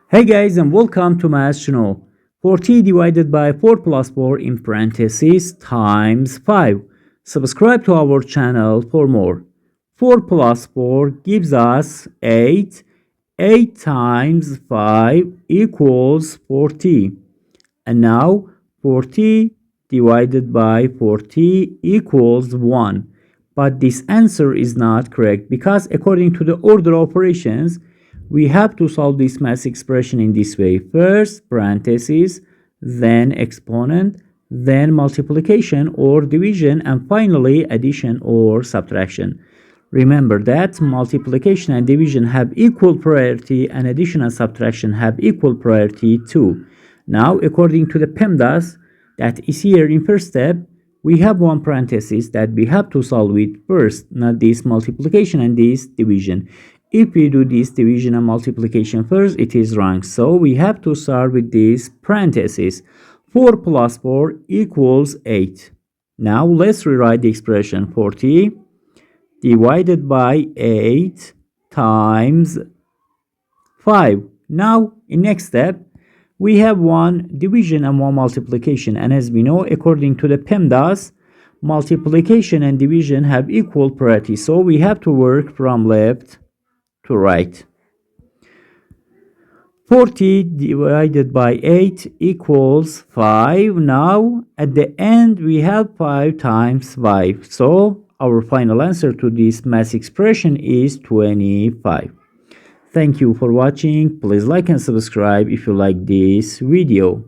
Hey guys, and welcome to Math Channel. 40 divided by 4 plus 4 in parentheses times 5. Subscribe to our channel for more. 4 plus 4 gives us 8. 8 times 5 equals 40. And now 40 divided by 40 equals 1. But this answer is not correct because according to the order of operations, we have to solve this math expression in this way. First parentheses, then exponent, then multiplication or division, and finally addition or subtraction. Remember that multiplication and division have equal priority and addition and subtraction have equal priority too. Now, according to the PEMDAS that is here in first step, we have one parenthesis that we have to solve with first, not this multiplication and this division. If we do this division and multiplication first, it is wrong. So we have to start with this parenthesis. 4 plus 4 equals 8. Now let's rewrite the expression. 40 divided by 8 times 5. Now in next step, we have one division and one multiplication. And as we know, according to the PEMDAS, multiplication and division have equal priority. So we have to work from left to right. 40 divided by 8 equals 5. Now at the end we have 5 times 5. So our final answer to this math expression is 25. Thank you for watching. Please like and subscribe if you like this video.